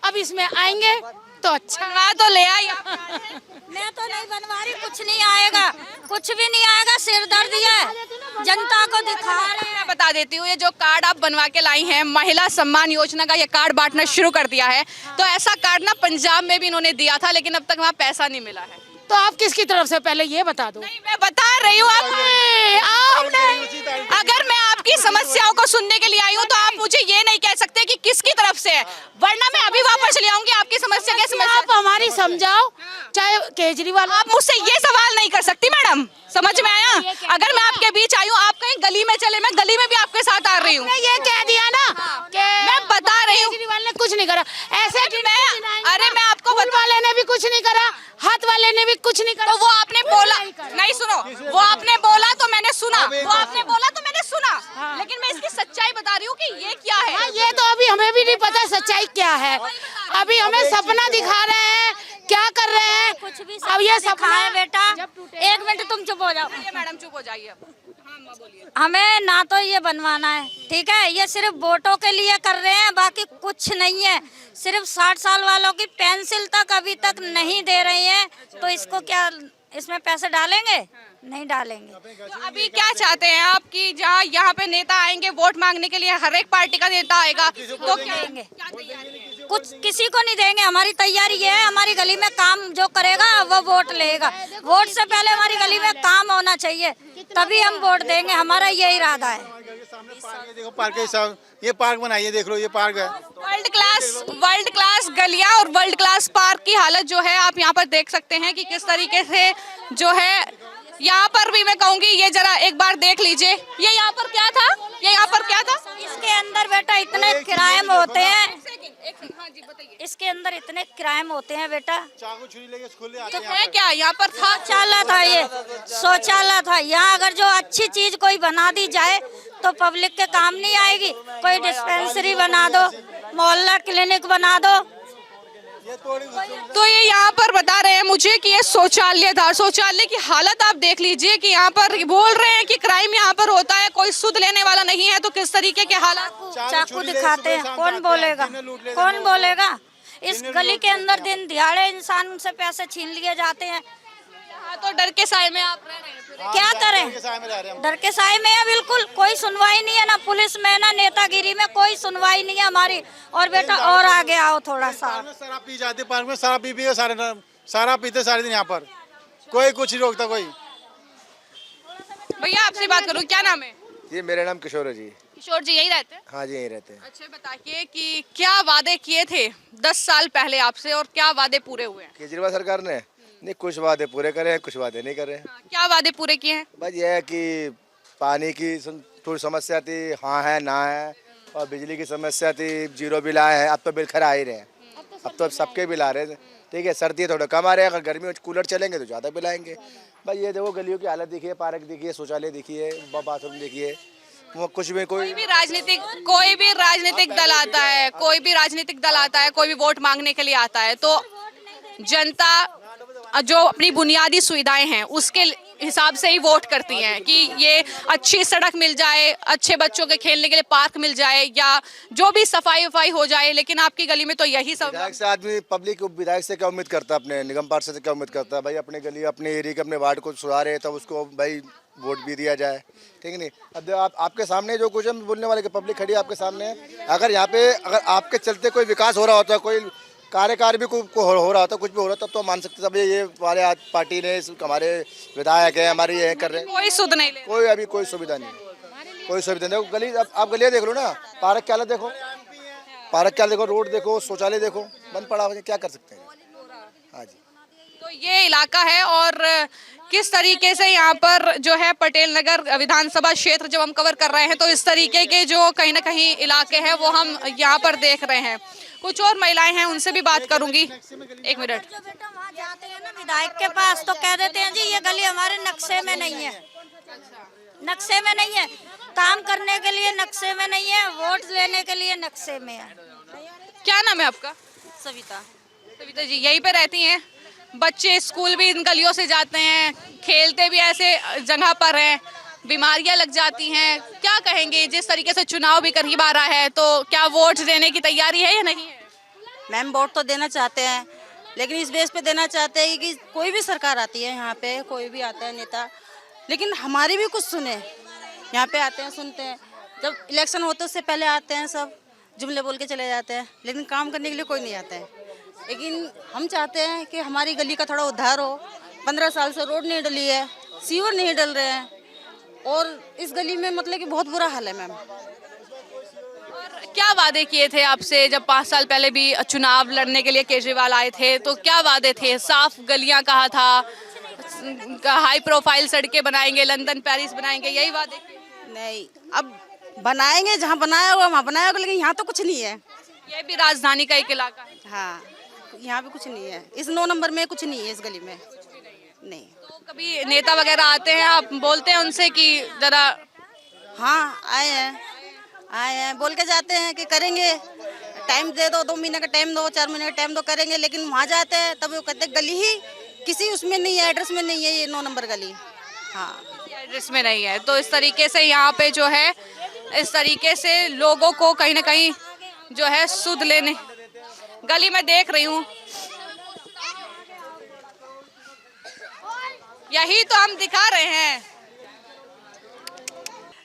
अब इसमें आएंगे तो अच्छा। बनवा तो ले आई मैं तो नहीं बनवा रही, कुछ नहीं आएगा, कुछ भी नहीं आएगा, सिरदर्दी है, जनता को दिखा रहे हैं। मैं बता देती हूँ, ये जो कार्ड आप बनवा के लाई हैं, महिला सम्मान योजना का ये कार्ड बांटना शुरू कर दिया है। तो ऐसा कार्ड ना पंजाब में भी इन्होंने दिया था, लेकिन अब तक वहाँ पैसा नहीं मिला है। तो आप किसकी तरफ से, पहले ये बता दो। नहीं, मैं बता रही हूँ अगर मैं आपकी समस्याओं को सुनने के लिए आई हूँ तो आप मुझे ये नहीं कह सकते कि किसकी तरफ से है, वरना मैं अभी वापस चली आऊंगी आपकी समस्या के समस्या। आप हमारी समझाओ, चाहे केजरीवाल। आप मुझसे ये सवाल नहीं कर सकती मैडम, समझ में आया? अगर मैं आपके बीच आई हूँ, आप कहीं गली में चले, मैं गली में भी आपके साथ आ रही हूँ। ये कह दिया ना कि मैं बता रही हूँ केजरीवाल ने कुछ नहीं करा, ऐसे अरे मैं आपको वाले ने भी कुछ नहीं करा, हाथ वाले ने भी कुछ नहीं करा। तो वो आपने बोला नहीं, सुनो, वो आपने बोला तो मैंने सुना, वो आपने बोला तो मैंने सुना, लेकिन मैं इसकी सच्चाई बता रही हूँ कि ये क्या है। हाँ, ये तो अभी हमें भी नहीं पता सच्चाई क्या है। अभी हमें सपना दिखा रहे हैं, क्या कर रहे हैं कुछ भी अब ये सपना है बेटा। एक मिनट तुम चुप हो जाओ, मैडम चुप हो जाइए अब। हमें ना तो ये बनवाना है, ठीक है, ये सिर्फ वोटों के लिए कर रहे हैं, बाकी कुछ नहीं है। सिर्फ 60 साल वालों की पेंसिल तक अभी तक नहीं दे रही हैं, तो इसको क्या इसमें पैसे डालेंगे? नहीं डालेंगे। तो अभी क्या चाहते हैं आप कि जहाँ यहाँ पे नेता आएंगे वोट मांगने के लिए, हर एक पार्टी का नेता आएगा, तो क्या देंगे? कुछ किसी को नहीं देंगे। हमारी तैयारी ये है, हमारी गली में काम जो करेगा वो वोट लेगा। वोट से पहले हमारी गली में काम होना चाहिए, तभी हम वोट देंगे। हमारा ये इरादा है। देखो पार्क है साहब, ये पार्क बनाइए, देख लो ये पार्क है। वर्ल्ड क्लास गलियां और वर्ल्ड क्लास पार्क की हालत जो है आप यहाँ पर देख सकते हैं कि किस तरीके से जो है। यहाँ पर भी मैं कहूँगी, ये जरा एक बार देख लीजिए, ये यहाँ पर क्या था, ये यहाँ पर क्या था। इसके अंदर बेटा इतने क्राइम होते हैं, इसके अंदर इतने क्राइम होते हैं बेटा। चाकू छुरी लेके खुले आते तो है क्या यहाँ पर था? शौचालय था, ये शौचालय था। यहाँ अगर जो अच्छी चीज कोई बना दी जाए तो पब्लिक के काम नहीं आएगी। कोई डिस्पेंसरी बना दो, मोहल्ला क्लिनिक बना दो। तो ये यहाँ पर बता रहे हैं मुझे कि ये शौचालय था। शौचालय की हालत आप देख लीजिए कि यहाँ पर बोल रहे हैं कि क्राइम यहाँ पर होता है, कोई सुध लेने वाला नहीं है। तो किस तरीके के हालात, चाकू दिखाते हैं, कौन बोलेगा? कौन बोलेगा? इस गली के अंदर दिन दिहाड़े इंसान से पैसे छीन लिए जाते हैं। तो डर के साए में आप रह रहे हैं। क्या करें? डर के साए में है, बिल्कुल कोई सुनवाई नहीं है, ना पुलिस में ना नेतागिरी में कोई सुनवाई नहीं है हमारी। और बेटा और आगे आओ थोड़ा सा। शराब पी जाते, पार्क में शराब पी के सारे शराब पीते सारे दिन यहाँ पर, कोई कुछ नहीं रोकता कोई। भैया आपसे बात करूँ, क्या नाम है? जी मेरा नाम किशोर है जी। किशोर जी यही रहते हैं? हाँ जी यहीं रहते हैं। अच्छा बताइए कि क्या वादे किए थे 10 साल पहले आपसे और क्या वादे पूरे हुए हैं? केजरीवाल सरकार ने नहीं कुछ वादे पूरे करे हैं, कुछ वादे नहीं करे हैं। क्या वादे पूरे किए हैं? बस ये है कि पानी की थोड़ी समस्या थी, हाँ है ना है, और बिजली की समस्या थी, 0 बिल आए हैं। अब तो बिल खरा आ ही रहे हैं, अब तो सबके बिल आ रहे हैं। ठीक है, सर्दी थोड़ा कम आ रहे हैं, अगर गर्मी में कूलर चलेंगे तो ज़्यादा बिल आएंगे। भाई ये देखो गलियों की हालत देखिए, पार्क देखिए, शौचालय देखिए, बाथरूम देखिए, वो कुछ भी कोई भी राजनीतिक दल आता है, कोई भी राजनीतिक दल आता है, कोई भी वोट मांगने के लिए आता है, तो जनता जो अपनी बुनियादी सुविधाएं हैं उसके हिसाब से ही वोट करती हैं कि ये अच्छी सड़क मिल जाए, अच्छे बच्चों के खेलने के लिए पार्क मिल जाए, या जो भी सफाई वफाई हो जाए। लेकिन आपकी गली में तो यही सब। विधायक से आदमी पब्लिक विधायक से क्या उम्मीद करता है, अपने निगम पार्षद से क्या उम्मीद करता है? भाई अपने गली, अपने एरिया के, अपने वार्ड को सुधारे तब उसको भाई वोट भी दिया जाए। ठीक नहीं, अब आपके सामने जो कुछ हम बोलने वाले पब्लिक खड़ी है आपके सामने। अगर यहाँ पे अगर आपके चलते कोई विकास हो रहा होता है, कोई कार्यकाल भी को हो रहा होता, कुछ भी हो रहा तब तो मान सकते थे ये हमारे आज पार्टी ने, हमारे विधायक है, हमारे ये कर रहे हैं। कोई सुध नहीं ले, कोई अभी कोई सुविधा नहीं, कोई सुविधा नहीं। देखो गली, आप गलियाँ देख लो ना, पार्क क्या देखो, पार्क क्या देखो, रोड देखो, शौचालय देखो, बंद पड़ा हुआ है, क्या कर सकते हैं? हाँ जी। तो ये इलाका है और किस तरीके से यहाँ पर जो है पटेल नगर विधानसभा क्षेत्र जब हम कवर कर रहे हैं तो इस तरीके के जो कहीं ना कहीं इलाके हैं वो हम यहाँ पर देख रहे हैं। कुछ और महिलाएं हैं, उनसे भी बात करूंगी। एक मिनट। जो बेटा वहाँ जाते हैं ना विधायक के पास तो कह देते हैं जी ये गली हमारे नक्शे में नहीं है, नक्शे में नहीं है, काम करने के लिए नक्शे में नहीं है, वोट लेने के लिए नक्शे में है। क्या नाम है आपका? सविता। सविता जी यहीं पे रहती हैं? बच्चे स्कूल भी इन गलियों से जाते हैं, खेलते भी ऐसे जगह पर हैं, बीमारियां लग जाती हैं, क्या कहेंगे? जिस तरीके से चुनाव भी करीब आ रहा है तो क्या वोट देने की तैयारी है या नहीं है? मैम वोट तो देना चाहते हैं, लेकिन इस बेस पे देना चाहते हैं कि कोई भी सरकार आती है यहाँ पे, कोई भी आता है नेता, लेकिन हमारी भी कुछ सुने। यहाँ पे आते हैं, सुनते हैं, जब इलेक्शन होते उससे पहले आते हैं, सब जुमले बोल के चले जाते हैं, लेकिन काम करने के लिए कोई नहीं आता है। लेकिन हम चाहते हैं कि हमारी गली का थोड़ा उद्धार हो। 15 साल से रोड नहीं डली है, सीवर नहीं डल रहे हैं, और इस गली में मतलब कि बहुत बुरा हाल है मैम। क्या वादे किए थे आपसे जब 5 साल पहले भी चुनाव लड़ने के लिए केजरीवाल आए थे, तो क्या वादे थे? साफ गलियां कहा था, हाई प्रोफाइल सड़कें बनाएंगे, लंदन पेरिस बनाएंगे, यही वादे किए? नहीं, अब बनाएंगे, जहाँ बनाया होगा वहाँ बनाया होगा, लेकिन यहाँ तो कुछ नहीं है। ये भी राजधानी का एक इलाका है। हाँ, यहाँ पे कुछ नहीं है, इस 9 नंबर में कुछ नहीं है, इस गली में नहीं। तो कभी नेता वगैरह आते हैं, आप बोलते हैं उनसे कि जरा? हाँ, आए हैं, बोल के जाते हैं कि करेंगे, टाइम दे दो, 2 महीने का टाइम दो, 4 महीने का टाइम दो, करेंगे, लेकिन वहाँ जाते हैं तब वो कहते हैं गली ही किसी उसमें नहीं है, एड्रेस में नहीं है, ये 9 नंबर गली। हाँ, एड्रेस में नहीं है। तो इस तरीके से यहाँ पे जो है, इस तरीके से लोगों को कहीं ना कहीं जो है सुध लेने, गली में देख रही हूँ, यही तो हम दिखा रहे हैं।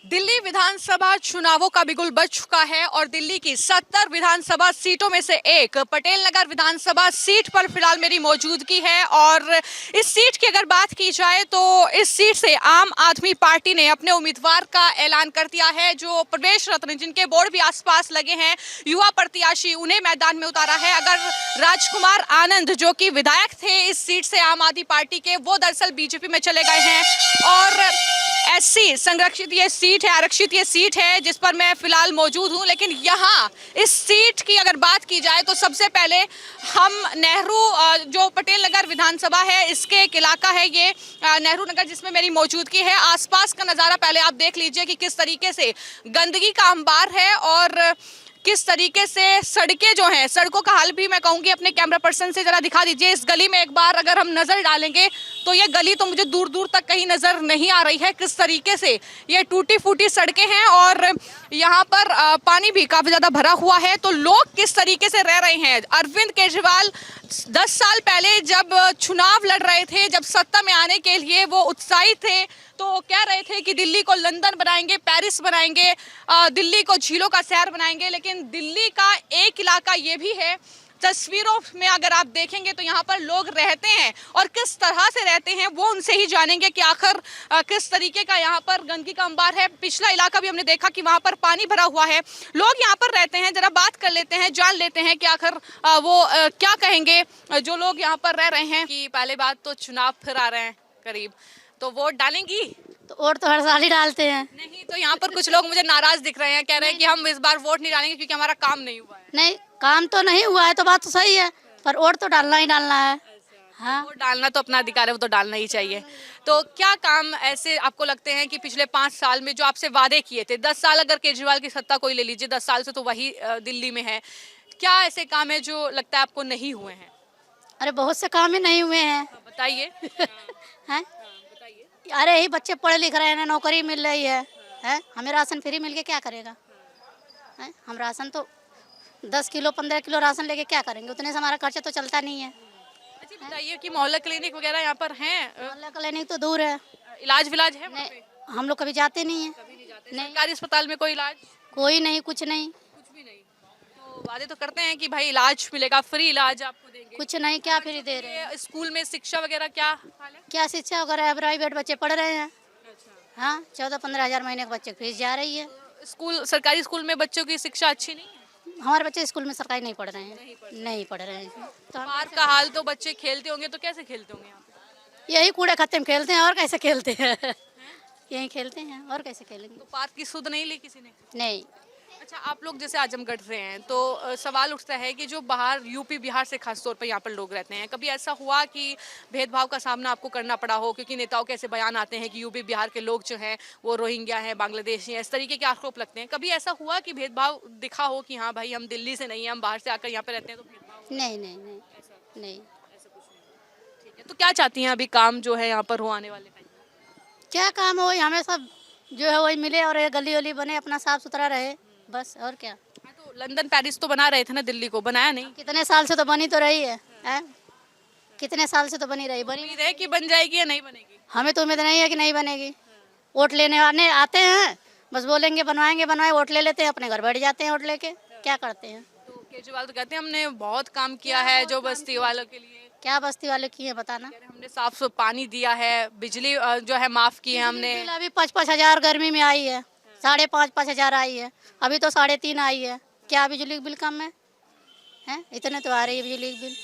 दिल्ली विधानसभा चुनावों का बिगुल बज चुका है और दिल्ली की 70 विधानसभा सीटों में से एक पटेल नगर विधानसभा सीट पर फिलहाल मेरी मौजूदगी है। और इस सीट की अगर बात की जाए तो इस सीट से आम आदमी पार्टी ने अपने उम्मीदवार का ऐलान कर दिया है। जो प्रवेश रत्न, जिनके बोर्ड भी आसपास लगे हैं, युवा प्रत्याशी, उन्हें मैदान में उतारा है। अगर राजकुमार आनंद जो कि विधायक थे इस सीट से आम आदमी पार्टी के, वो दरअसल बीजेपी में चले गए हैं। और एससी संरक्षित ये सीट है, आरक्षित ये सीट है जिस पर मैं फिलहाल मौजूद हूं। लेकिन यहाँ इस सीट की अगर बात की जाए तो सबसे पहले हम नेहरू, जो पटेल नगर विधानसभा है इसके एक इलाका है ये नेहरू नगर, जिसमें मेरी मौजूदगी है। आसपास का नज़ारा पहले आप देख लीजिए कि किस तरीके से गंदगी का अंबार है और किस तरीके से सड़कें जो हैं, सड़कों का हाल भी मैं कहूँगी अपने कैमरा पर्सन से जरा दिखा दीजिए। इस गली में एक बार अगर हम नज़र डालेंगे तो ये गली तो मुझे दूर दूर तक कहीं नज़र नहीं आ रही है। किस तरीके से ये टूटी फूटी सड़कें हैं और यहाँ पर पानी भी काफ़ी ज़्यादा भरा हुआ है। तो लोग किस तरीके से रह रहे हैं? अरविंद केजरीवाल 10 साल पहले जब चुनाव लड़ रहे थे, जब सत्ता में आने के लिए वो उत्साहित थे, तो कह रहे थे कि दिल्ली को लंदन बनाएंगे, पेरिस बनाएंगे, दिल्ली को झीलों का शहर बनाएंगे। लेकिन दिल्ली का एक इलाका ये भी है, तस्वीरों में अगर आप देखेंगे तो यहाँ पर लोग रहते हैं और किस तरह से रहते हैं वो उनसे ही जानेंगे कि आखिर किस तरीके का यहाँ पर गंदगी का अंबार है। पिछला इलाका भी हमने देखा कि वहाँ पर पानी भरा हुआ है, लोग यहाँ पर रहते हैं। जरा बात कर लेते हैं, जान लेते हैं कि आखिर वो क्या कहेंगे जो लोग यहाँ पर रह रहे हैं। कि पहले बात तो चुनाव फिर आ रहे हैं करीब, तो वोट डालेंगी? तो वोट तो हर साल ही डालते हैं। नहीं, तो यहाँ पर कुछ लोग मुझे नाराज दिख रहे हैं, कह रहे हैं कि हम इस बार वोट नहीं डालेंगे क्योंकि हमारा काम नहीं हुआ है। नहीं, काम तो नहीं हुआ है तो बात तो सही है, पर वोट तो डालना ही डालना है। हाँ, वोट डालना तो अपना अधिकार है, वो तो डालना ही चाहिए। तो क्या काम ऐसे आपको लगते हैं कि पिछले 5 साल में जो आपसे वादे किए थे, 10 साल अगर केजरीवाल की सत्ता कोई ले लीजिए, 10 साल से तो वही दिल्ली में है, क्या ऐसे काम है जो लगता है आपको नहीं हुए हैं? अरे बहुत से काम ही नहीं हुए हैं। बताइए। हैं? अरे यही बच्चे पढ़े लिख रहे हैं, नौकरी मिल रही है? हमें राशन फ्री मिल के क्या करेगा? है? हम राशन तो 10 किलो 15 किलो राशन लेके क्या करेंगे? उतने से हमारा खर्चा तो चलता नहीं है। अच्छा बताइए कि मोहल्ला क्लिनिक वगैरह यहाँ पर हैं? मोहल्ला क्लिनिक तो दूर है, इलाज विलाज है वहाँ नहीं, पे? हम लोग कभी जाते नहीं है। नहीं, सरकारी अस्पताल में कोई इलाज? कोई नहीं, कुछ नहीं, कुछ भी नहीं। तो वादे तो करते हैं कि भाई इलाज मिलेगा, फ्री इलाज आपको देंगे। कुछ नहीं, क्या फ्री दे रहे हैं? ये स्कूल में शिक्षा वगैरह क्या हाल है? क्या शिक्षा वगैरह है? प्राइवेट बच्चे पढ़ रहे हैं। हाँ, 14-15 हज़ार महीने के बच्चे फीस जा रही है। स्कूल, सरकारी स्कूल में बच्चों की शिक्षा अच्छी नहीं है? हमारे बच्चे स्कूल में सरकारी नहीं पढ़ रहे हैं, नहीं पढ़ रहे हैं। तो हम पार्क का हाल तो बच्चे खेलते होंगे, तो कैसे खेलते होंगे यहाँ पे? यही कूड़े खत्ते में खेलते हैं, और कैसे खेलते हैं? यही खेलते हैं, और कैसे खेलेंगे? तो पार्क की सुध नहीं ली किसी ने? नहीं। अच्छा, आप लोग जैसे आजमगढ़ से हैं तो सवाल उठता है कि जो बाहर यूपी बिहार से खास तौर पर यहाँ पर लोग रहते हैं, कभी ऐसा हुआ कि भेदभाव का सामना आपको करना पड़ा हो? क्योंकि नेताओं के ऐसे बयान आते हैं कि यूपी बिहार के लोग जो हैं वो रोहिंग्या हैं, बांग्लादेशी हैं, इस तरीके के आरोप लगते हैं। कभी ऐसा हुआ कि भेदभाव दिखा हो कि हाँ भाई हम दिल्ली से नहीं हैं, हम बाहर से आकर यहाँ पर रहते हैं, तो भेदभाव? नहीं नहीं नहीं नहीं। ठीक है, तो क्या चाहती हैं अभी काम जो है यहाँ पर हो आने वाले टाइम में? क्या काम हो, हमें सब जो है वही मिले और ये गली वली बने, अपना साफ सुथरा रहे, बस। और क्या? हाँ, तो लंदन पेरिस तो बना रहे थे ना, दिल्ली को बनाया नहीं। कितने साल से तो बनी तो रही है? कितने साल से तो बनी रही, बनी उम्मीद है कि बन जाएगी या नहीं बनेगी? हमें तो उम्मीद नहीं है कि नहीं बनेगी। वोट लेने आने आते हैं, बस बोलेंगे बनवाएंगे बनवाए, वोट ले लेते हैं, अपने घर बैठ जाते हैं वोट लेके। क्या करते हैं? तो केजरीवाल तो कहते हैं हमने बहुत काम किया है जो बस्ती वालों के लिए, क्या बस्ती वाले की है बताना। हमने साफ सुथरा पानी दिया है, बिजली जो है माफ की है हमने। बिल अभी 5,000 गर्मी में आई है, 5,500 आई है, अभी तो 3.5 आई है। क्या बिजली बिल कम है? इतने तो आ रही है बिजली बिल।